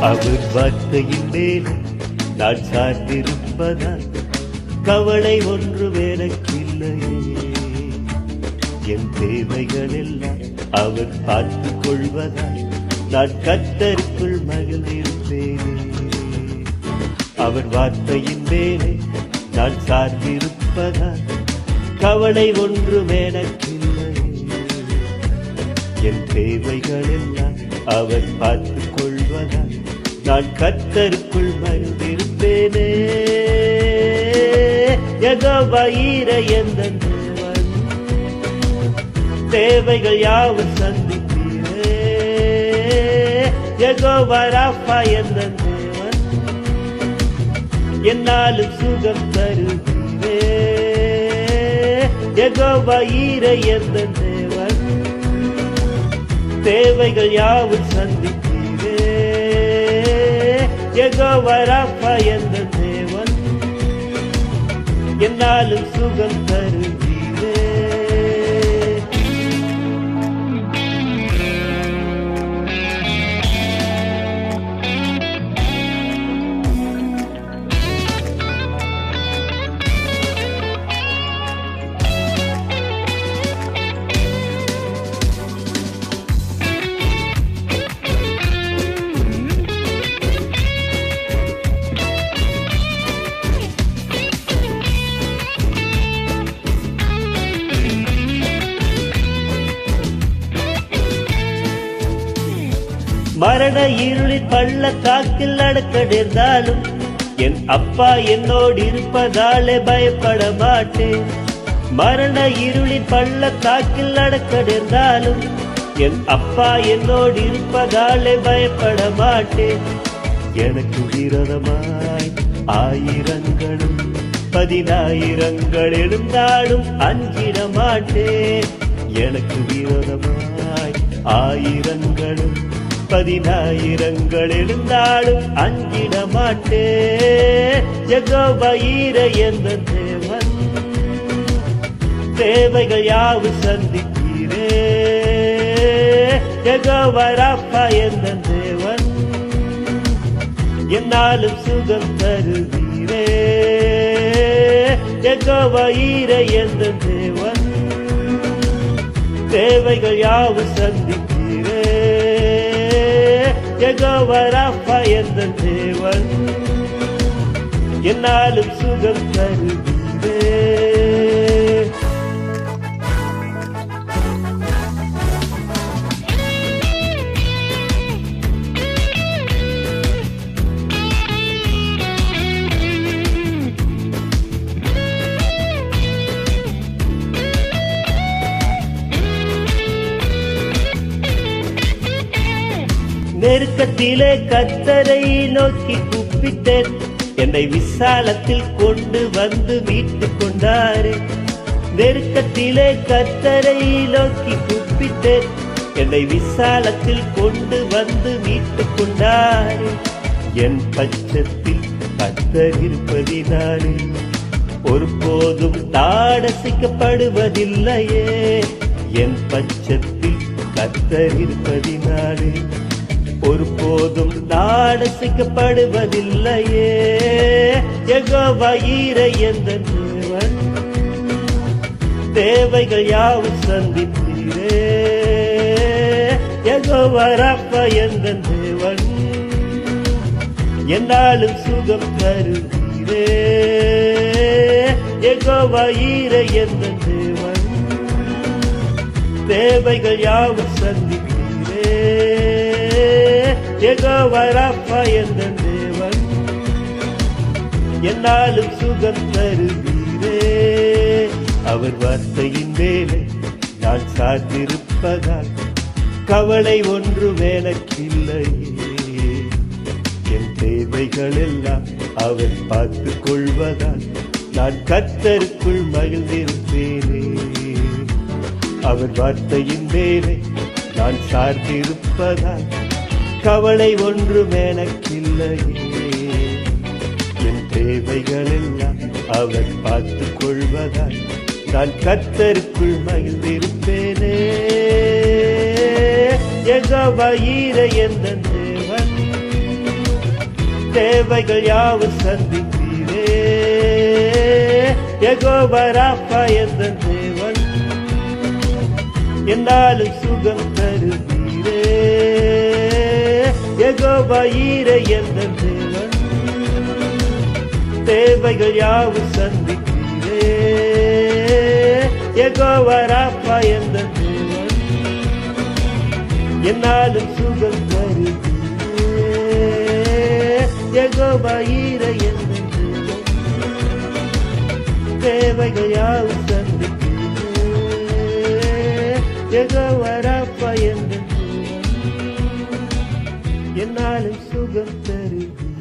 அவர் வார்த்தையின் மேலே நான் சார்ந்திருப்பதால் கவலை ஒன்று எனக்கில்லையே. என் தேவைகள் எல்லாம் அவர் பார்த்துக் கொள்வதால் நான் கர்த்தருக்குள் மகிழ்ந்திருப்பேனே. அவர் வார்த்தையின் மேலே நான் சார்ந்திருப்பதால் கவலை ஒன்று எனக்கில்லையே. என் தேவைகள் எல்லாம் அவர் பார்த்துக் கொள்வதால் நான் கர்த்தருக்குள் மகிழ்ந்திருப்பேனே. யெகோவா ஈரே எந்தன் தேவன், தேவைகள் யாவும் சந்திப்பீரே. யெகோவா ராஃபா எந்தன் தேவன், என்னாலும் சுகம் தருவீரே. யெகோவா ஈரே எந்தன் தேவன், தேவைகள் யாவும் சந்திப்பீரே. யெகோவா ராஃபா எந்தன் தேவன், என்னாலும் சுகம் தருவீரே. மரண இருளில் பள்ளத்தாக்கில் நடக்க நேர்ந்தாலும் என் அப்பா என்னோடு இருப்பதாலே பயப்பட மாட்டேன். மரண இருளில் பள்ளத்தாக்கில் நடக்க நேர்ந்தாலும் என் அப்பா என்னோடு இருப்பதாலே பயப்பட மாட்டேன். எனக்கு விரோதமாய் ஆயிரங்களும் 10,000 எழுந்தாலும் அஞ்சிட மாட்டேன். எனக்கு விரோதமாய் ஆயிரங்களும் 10,000 எழுந்தாலும் அஞ்சிட மாட்டேன். யெகோவா ஈரே எந்தன் தேவன், தேவைகள் யாவும் சந்திப்பீரே. யெகோவா ராஃபா எந்தன் தேவன், என்னாலும் சுகம் தருவீரே. யெகோவா ஈரே எந்தன் தேவன், தேவைகள் யாவும் சந்திப்பீரே. யெகோவா ராஃபா எந்தன் தேவன், என்னாலும் சுகம் தருவீரே. நெருக்கத்திலே கர்த்தரை நோக்கி கூப்பிட்டேன், என்னை விசாலத்தில் கொண்டு வந்து மீட்டுக் கொண்டாரே. நெருக்கத்திலே கர்த்தரை நோக்கி கூப்பிட்டேன், என்னை விசாலத்தில் கொண்டு வந்து மீட்டுக் கொண்டாரே. என் பட்சத்தில் கர்த்தர் இருப்பதினாலே ஒருபோதும் தாடசிக்கப்படுவதில்லையே. என் பட்சத்தில் கர்த்தர் இருப்பதினாலே ஒருபோதும் நாடசிக்கப்படுவதில்லையே. யெகோவா ஈரே எந்தன் தேவன், தேவைகள் யாவும் சந்திப்பீரே. யெகோவா ராஃபா எந்தன் தேவன், என்னாலும் சுகம் தருவீரே. யெகோவா ஈரே எந்தன் தேவன், தேவைகள் யாவும் சந்திப்பீரே. யெகோவா ராஃபா எந்தன் தேவன், என்னாலும் சுகம் தருவீரே. அவர் வார்த்தையின் மேலே நான் சார்ந்திருப்பதால் கவலை ஒன்று எனக்கில்லையே. என் தேவைகள் எல்லாம் அவர் பார்த்துக் கொள்வதால் நான் கர்த்தருக்குள் மகிழ்ந்திருப்பேனே. அவர் வார்த்தையின் மேலே நான் சார்ந்திருப்பதால் கவலை ஒன்று எனக்கில்லையே. என் தேவைகள் எல்லாம் அவர் பார்த்துக் கொள்வதால் நான் கர்த்தருக்குள் மகிழ்ந்திருப்பேனே. யெகோவா ஈரே எந்தன் தேவன், தேவைகள் யாவும் சந்தித்தீரே. யெகோவா ராப்பா என்ற தேவன், என்னாலும் சுகம் தருவீரே. யெகோவா ஈரே என்ற தேவன், தேவைகள் யாவும் சந்தித்தீரே. யெகோவா ராப்பா என்ற தேவன், என்னாலும் சுகம் தருவீரே. யெகோவா ஈரே என்ற தேவன், தேவைகள் யாவும் சந்தித்தீரே. யெகோவா ராப்பா என்ற தேவன், என்னாலும் சுகம் தருவீரே.